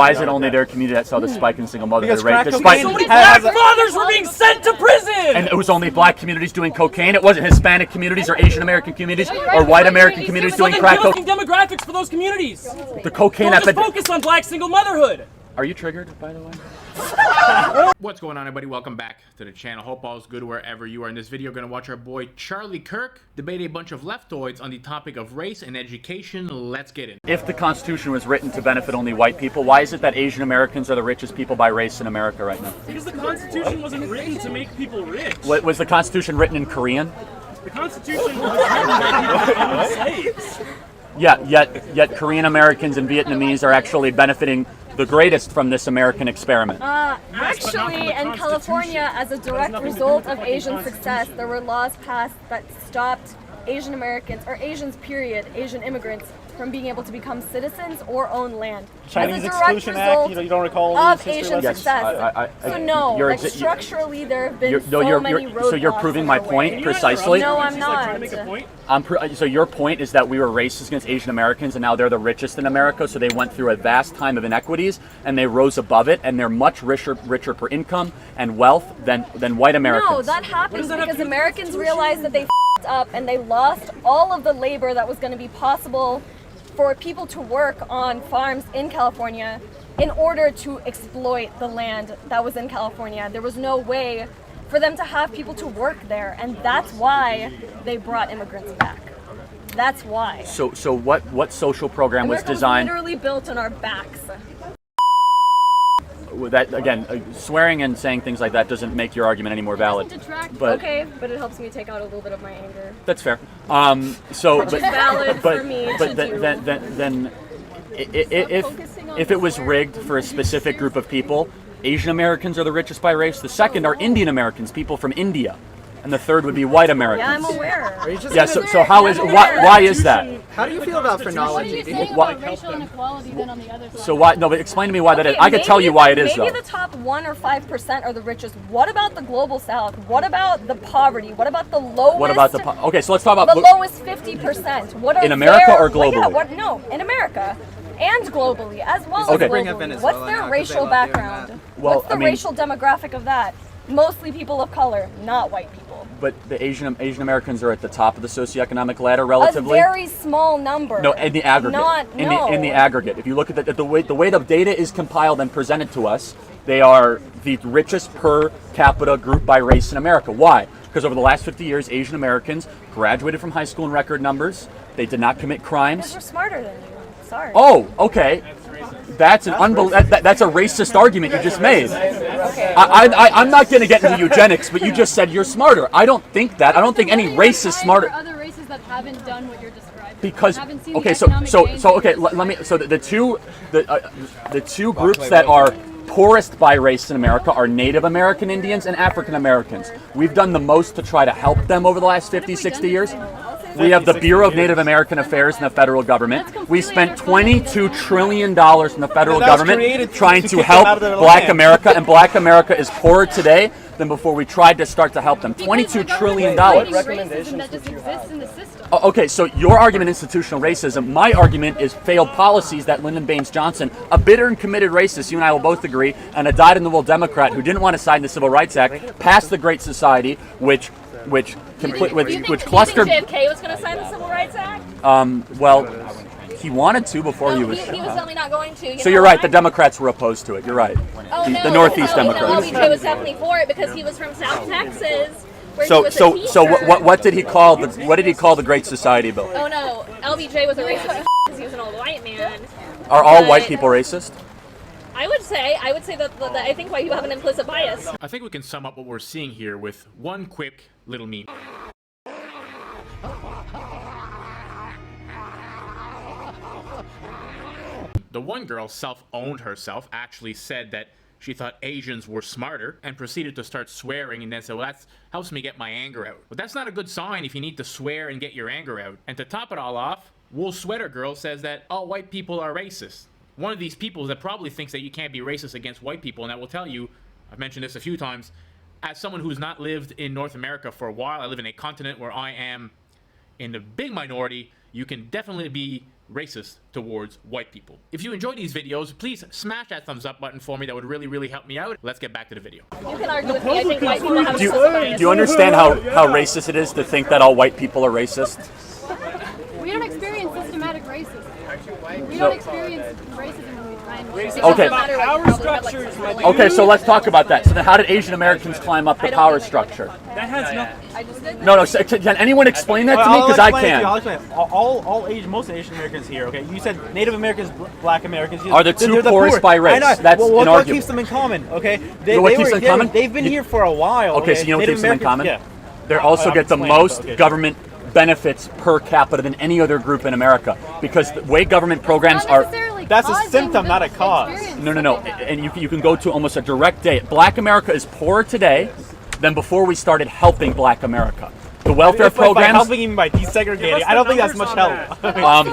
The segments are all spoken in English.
Why is it only their community that saw the spike in single motherhood rate? Despite so many black fathers were being sent to prison! And it was only black communities doing cocaine? It wasn't Hispanic communities or Asian American communities or white American communities doing crack cocaine? Demographics for those communities. The cocaine Don't just focus on black single motherhood. Are you triggered, by the way? What's going on, everybody? Welcome back to the channel. Hope all's good wherever you are. In this video, we're going to watch our boy Charlie Kirk debate a bunch of leftoids on the topic of race and education. Let's get in. If the Constitution was written to benefit only white people, why is it that Asian Americans are the richest people by race in America right now? Because the Constitution wasn't written to make people rich. Was the Constitution written in Korean? The Constitution was written to make people slaves. Yeah, yet Korean Americans and Vietnamese are actually benefiting the greatest from this American experiment. Actually, in California, as a direct result of Asian success, there were laws passed that stopped Asian Americans, or Asians period, Asian immigrants, from being able to become citizens or own land. Chinese Exclusion Act, you don't recall of Asian success. Structurally, there have been so many roadblocks. So you're proving my point precisely? No, I'm not. So your point is that we were racist against Asian Americans, and now they're the richest in America, so they went through a vast time of inequities, and they rose above it, and they're much richer per income and wealth than white Americans. No, that happens because Americans realized that they f***ed up, and they lost all of the labor that was going to be possible for people to work on farms in California in order to exploit the land that was in California. There was no way for them to have people to work there, and that's why they brought immigrants back. That's why. So what social program was designed? Was literally built on our backs. That again, swearing and saying things like that doesn't make your argument any more valid. But okay, but it helps me take out a little bit of my anger. That's fair. Then if it was rigged for a specific group of people, Asian Americans are the richest by race. The second are Indian Americans, people from India. And the third would be white Americans. Yeah, I'm aware. Yeah, so how is why is that? How do you feel about phrenology? What do you say about racial inequality then on the other side? So why? No, but explain to me why that is. I could tell you why it is though. Maybe the top 1 or 5% are the richest. What about the global South? What about the poverty? What about the lowest? What about the okay? So let's talk about the lowest 50%. What are in America or globally? No, in America. And globally, as well okay. as globally. What's their racial background? Well, what's the racial demographic of that? Mostly people of color, not white people. But the Asian Americans are at the top of the socioeconomic ladder relatively. A very small number. No, in the aggregate. In the aggregate. If you look at the way the data is compiled and presented to us, they are the richest per capita group by race in America. Why? Because over the last 50 years, Asian Americans graduated from high school in record numbers. They did not commit crimes. Because we're smarter than you. Sorry. Oh, okay. That's an that's a racist argument you just made. Okay. I'm not going to get into eugenics, but you just said you're smarter. I don't think that. I don't think any race is smarter. There are other races that haven't done what you're describing. Because okay, the two groups that are poorest by race in America are Native American Indians and African Americans. We've done the most to try to help them over the last 50, 60 years. We have the Bureau of Native American Affairs in the federal government. We spent $22 trillion in the federal government trying to help Black America, and Black America is poorer today than before we tried to start to help them. $22 trillion. That just exists in the system. Okay, so your argument institutional racism. My argument is failed policies that Lyndon Baines Johnson, a bitter and committed racist, you and I will both agree, and a dyed-in-the-wool Democrat who didn't want to sign the Civil Rights Act, passed the Great Society, which clustered. JFK was going to sign the Civil Rights Act? Well, he wanted to before he was. He was certainly not going to. So you're right. The Democrats were opposed to it. You're right. The Northeast Democrats. LBJ was definitely for it because he was from South Texas. So what did he call the Great Society bill? Oh no, LBJ was a racist because he was an old white man. Are all white people racist? I would say that I think white people have an implicit bias. I think we can sum up what we're seeing here with one quick little meme. The one girl self-owned herself, actually said that she thought Asians were smarter and proceeded to start swearing and then said, well, that helps me get my anger out. But that's not a good sign if you need to swear and get your anger out. And to top it all off, Wool Sweater Girl says that all white people are racist. One of these people that probably thinks that you can't be racist against white people, and I will tell you, I've mentioned this a few times, as someone who's not lived in North America for a while, I live in a continent where I am in the big minority, you can definitely be racist towards white people. If you enjoy these videos, please smash that thumbs up button for me. That would really, really help me out. Let's get back to the video. You can argue with me. I think white people have Do a you understand how racist it is to think that all white people are racist? We don't experience systematic racism. We don't experience racism when we find Okay. Power structures. Okay, so let's talk about that. So then how did Asian Americans climb up the power structure? That has nothing. I just did. No, can anyone explain that to me? Because I can't. I'll explain. All Asian, most Asian Americans here. Okay, you said Native Americans, Black Americans Are the two they're poorest by race. I know. That's what inarguable. keeps them in common? Okay, What keeps them in common? They've been here for a while. Okay, so you know what Native keeps them in Americans- common? Yeah. They also get the explain it. most Okay. government benefits per capita than any other group in America. Because the way government programs Not are... necessarily That's a causing symptom, the not a cause. experience No. that they have. And you can go to almost a direct date. Black America is poorer today than before we started helping Black America. The welfare It's like by programs... helping even by desegregating. I don't think that's much help.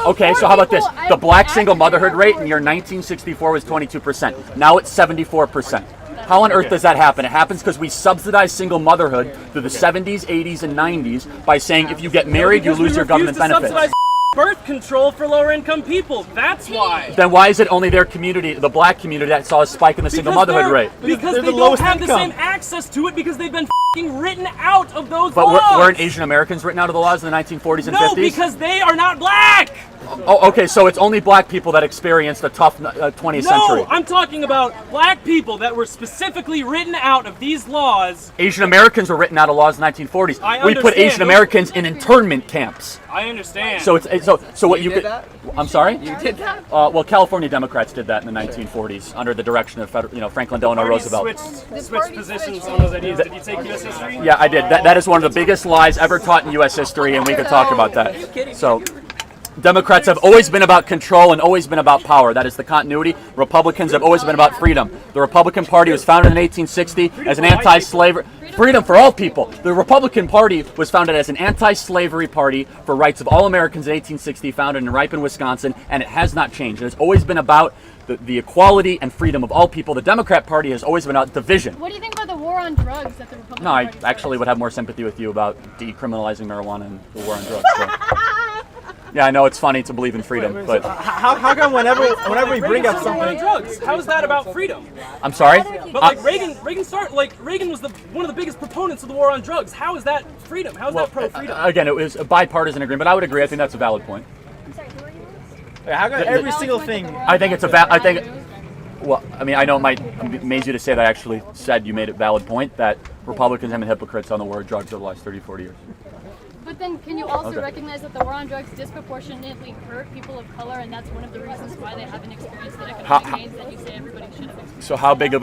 Okay, so how about this? The black single motherhood rate in year 1964 was 22%. Now it's 74%. How on earth does that happen? It happens because we subsidize single motherhood through the 70s, 80s, and 90s by saying if you get married, you lose your government benefits. Subsidize birth control for lower income people. That's why. Then why is it only their community, the black community, that saw a spike in the single motherhood rate? Because They're they the don't lowest have the income. same access to it because they've been written out of those But laws. weren't Asian Americans written out of the laws in the 1940s and No, 50s? because they are not black. Oh, okay, so it's only black people that experienced a tough 20th century. No, I'm talking about black people that were specifically written out of these laws. Asian Americans were written out of laws in the 1940s. I We put understand. Asian Americans in internment camps. I understand. So it's so what you did could. that? I'm sorry. You did that? Well, California Democrats did that in the 1940s under the direction of Franklin Delano Parties Roosevelt. switched positions on those ideas. Did you take U.S. history? Yeah, I did. That is one of the biggest lies ever taught in U.S. history, and we could talk about that. So, Democrats have always been about control and always been about power. That is the continuity. Republicans have always been about freedom. The Republican Party was founded in 1860 as an anti-slavery... Freedom for all people. The Republican Party was founded as an anti-slavery party for rights of all Americans in 1860, founded in Ripon, Wisconsin, and it has not changed. It has always been about the equality and freedom of all people. The Democrat Party has always been about division. What do you think about the war on drugs that the Republican No, I Party actually started? would have more sympathy with you about decriminalizing marijuana and the war on drugs. So. Yeah, I know it's funny to believe in freedom, but How come whenever we bring up War on something, drugs. How is that about freedom? I'm sorry. But like Reagan was one of the biggest proponents of the war on drugs. How is that freedom? How is that pro-freedom? Again, it was a bipartisan agreement, but I would agree. I think that's a valid point. how come every single thing? I think it's a I think. Well, I mean, I know it might amaze you to say that I actually said you made a valid point that Republicans have been hypocrites on the war on drugs over the last 30, 40 years. But then can you also Okay. recognize that the war on drugs disproportionately hurt people of color, and that's one of the reasons why they haven't experienced the economic gains that you say everybody should have experienced? So how big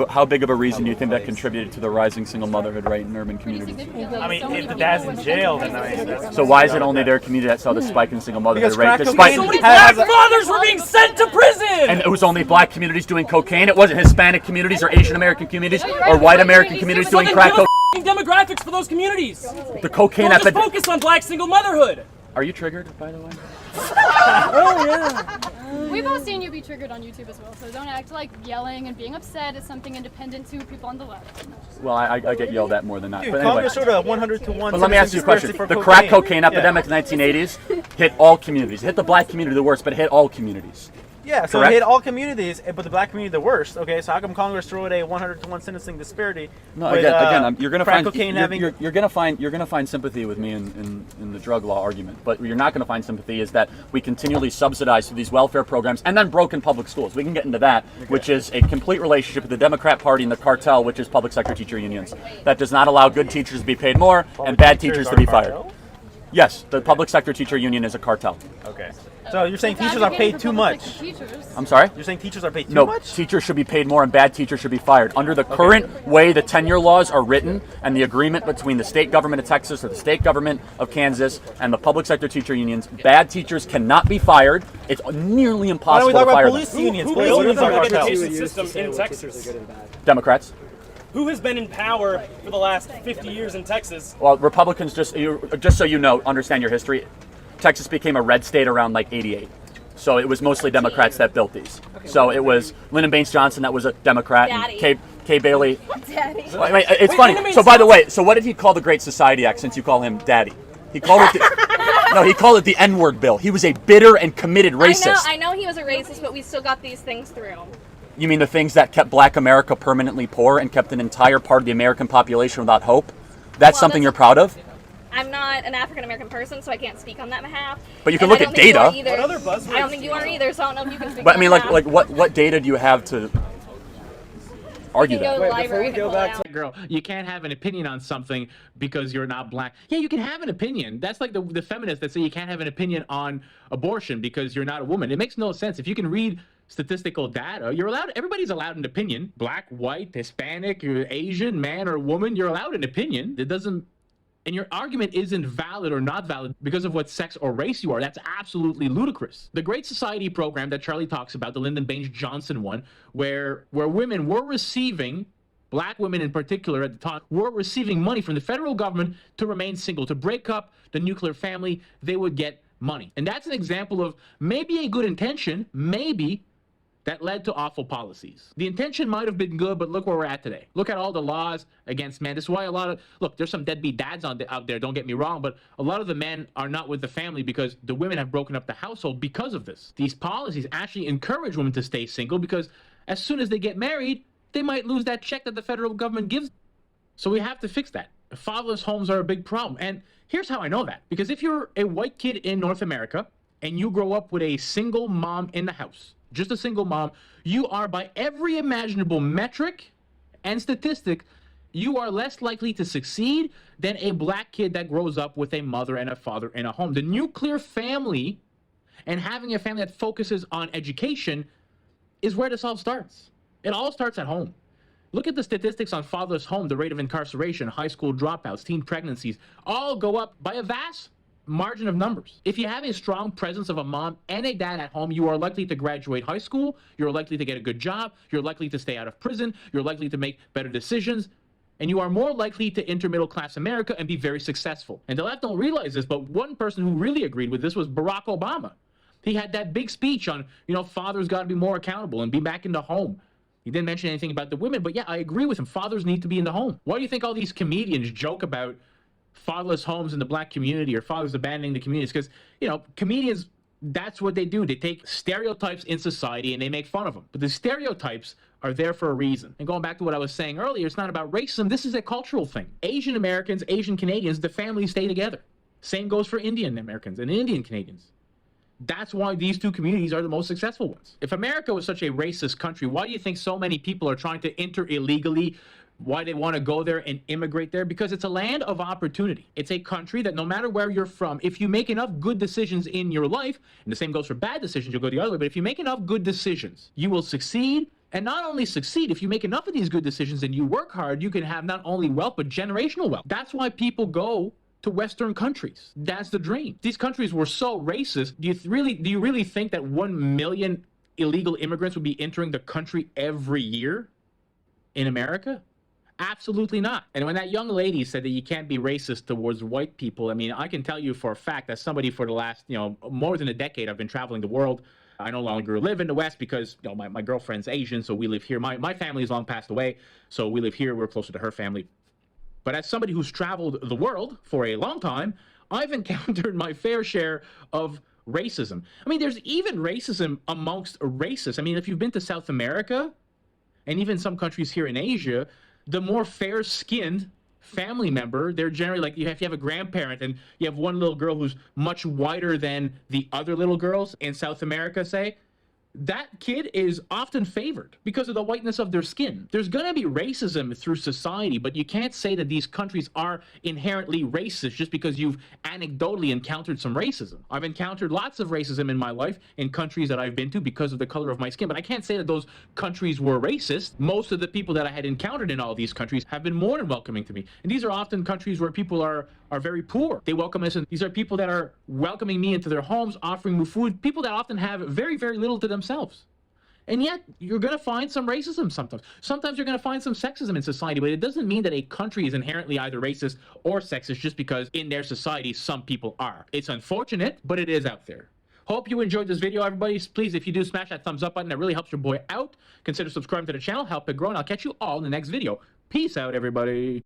of a reason do you think that contributed to the rising single motherhood rate in urban Pretty communities? significantly. I mean, So many if the people dad's with in jail, mental then illness that's- So why is it only their community that saw the spike in single motherhood Because rate? crack Despite cocaine Black has a- fathers were being sent to prison. and it was only black communities doing cocaine. It wasn't Hispanic communities or Asian American communities or white American communities doing crack cocaine. Demographics for those communities. The cocaine Don't just epidemic. focus on black single motherhood. Are you triggered, by the way? We've all seen you be triggered on YouTube as well, so don't act like yelling and being upset is something independent to people on the left. Well, I get yelled at more than that. Dude, But anyway. Congress sort of 100 to 1. But let me ask you a question. conspiracy The for crack cocaine Yeah. epidemic in the 1980s hit all communities. It hit the black community the worst, but it hit all communities. Yeah, so Correct? it hit all communities, but the black community the worst. Okay, so how come Congress threw a 100 to 1 sentencing disparity? No, with, again, you're gonna crack find cocaine having. you're gonna find sympathy with me in the drug law argument. But what you're not gonna find sympathy is that we continually subsidize through these welfare programs and then broken public schools. We can get into that, which is a complete relationship with the Democrat Party and the cartel, which is public sector teacher unions, that does not allow good teachers to be paid more and bad teachers to be fired. Yes, the public sector teacher union is a cartel. Okay. So you're saying teachers are Advocating paid for too public much? sector teachers. I'm sorry? You're saying teachers are paid too No, much? teachers should be paid more and bad teachers should be fired. Under the current way the tenure laws are written and the agreement between the state government of Texas or the state government of Kansas and the public sector teacher unions, bad teachers cannot be fired. It's nearly Why don't impossible we to talk about fire police them. unions? Who Police built unions the are public cartels. education system in Texas? Democrats. Who has been in power for the last 50 years in Texas? Well, Republicans, just so you know, understand your history, Texas became a red state around like 88. So it was mostly Democrats that built these. So it was Lyndon Baines Johnson that was a Democrat. Daddy. And Kay Bailey. Daddy. Wait, it's Wait, funny. Lyndon So Baines by the way, so what did he call the Great Society Act since you call him Daddy? He called it No, he called it the N-word bill. He was a bitter and committed racist. I know he was a racist, but we still got these things through. You mean the things that kept Black America permanently poor and kept an entire part of the American population without hope? That's something you're proud of? I'm not an African American person, so I can't speak on that behalf. But you can look at data. What other buzzwords? I don't think you are either, so I don't know if you can speak But I on mean, that. like what data do you have to argue that? Wait, before we go back to Girl, you can't have an opinion on something because you're not black. Yeah, you can have an opinion. That's like the feminists that say you can't have an opinion on abortion because you're not a woman. It makes no sense. If you can read statistical data, you're allowed. Everybody's allowed an opinion. Black, white, Hispanic, Asian, man or woman, you're allowed an opinion. It doesn't. And your argument isn't valid or not valid because of what sex or race you are. That's absolutely ludicrous. The Great Society program that Charlie talks about, the Lyndon Baines Johnson one, where women were receiving, black women in particular at the time, were receiving money from the federal government to remain single, to break up the nuclear family, they would get money. And that's an example of maybe a good intention, maybe, that led to awful policies. The intention might have been good, but look where we're at today. Look at all the laws against men. This is why a lot of, look, there's some deadbeat dads out there, don't get me wrong, but a lot of the men are not with the family because the women have broken up the household because of this. These policies actually encourage women to stay single because as soon as they get married, they might lose that check that the federal government gives. So we have to fix that. Fatherless homes are a big problem. And here's how I know that. Because if you're a white kid in North America and you grow up with a single mom in the house, just a single mom, you are by every imaginable metric and statistic, you are less likely to succeed than a black kid that grows up with a mother and a father in a home. The nuclear family and having a family that focuses on education is where this all starts. It all starts at home. Look at the statistics on fatherless home, the rate of incarceration, high school dropouts, teen pregnancies, all go up by a vast margin of numbers. If you have a strong presence of a mom and a dad at home, you are likely to graduate high school, you're likely to get a good job, you're likely to stay out of prison, you're likely to make better decisions, and you are more likely to enter middle class America and be very successful. And the left don't realize this, but one person who really agreed with this was Barack Obama. He had that big speech on, fathers got to be more accountable and be back in the home. He didn't mention anything about the women, but yeah, I agree with him. Fathers need to be in the home. Why do you think all these comedians joke about fatherless homes in the black community or fathers abandoning the communities? Because, comedians, that's what they do. They take stereotypes in society and they make fun of them. But the stereotypes are there for a reason. And going back to what I was saying earlier, it's not about racism. This is a cultural thing. Asian Americans, Asian Canadians, the families stay together. Same goes for Indian Americans and Indian Canadians. That's why these two communities are the most successful ones. If America was such a racist country, why do you think so many people are trying to enter illegally? Why they want to go there and immigrate there? Because it's a land of opportunity. It's a country that no matter where you're from, if you make enough good decisions in your life, and the same goes for bad decisions, you'll go the other way, but if you make enough good decisions, you will succeed. And not only succeed, if you make enough of these good decisions and you work hard, you can have not only wealth, but generational wealth. That's why people go to Western countries. That's the dream. These countries were so racist. Do you really think that 1 million illegal immigrants would be entering the country every year in America? Absolutely not. And when that young lady said that you can't be racist towards white people, I mean, I can tell you for a fact that somebody for the last, more than a decade, I've been traveling the world. I no longer live in the West because, my girlfriend's Asian, so we live here. My family has long passed away, so we live here. We're closer to her family. But as somebody who's traveled the world for a long time, I've encountered my fair share of racism. I mean, there's even racism amongst racists. I mean, if you've been to South America and even some countries here in Asia, the more fair-skinned family member, they're generally like, if you have a grandparent and you have one little girl who's much whiter than the other little girls in South America, say, that kid is often favored because of the whiteness of their skin. There's going to be racism through society, but you can't say that these countries are inherently racist just because you've anecdotally encountered some racism. I've encountered lots of racism in my life in countries that I've been to because of the color of my skin, but I can't say that those countries were racist. Most of the people that I had encountered in all these countries have been more than welcoming to me. And these are often countries where people are very poor. They welcome us, and these are people that are welcoming me into their homes, offering me food, people that often have very, very little to themselves. And yet, you're going to find some racism sometimes. Sometimes you're going to find some sexism in society, but it doesn't mean that a country is inherently either racist or sexist just because in their society some people are. It's unfortunate, but it is out there. Hope you enjoyed this video, everybody. Please, if you do, smash that thumbs up button. That really helps your boy out. Consider subscribing to the channel, help it grow, and I'll catch you all in the next video. Peace out, everybody.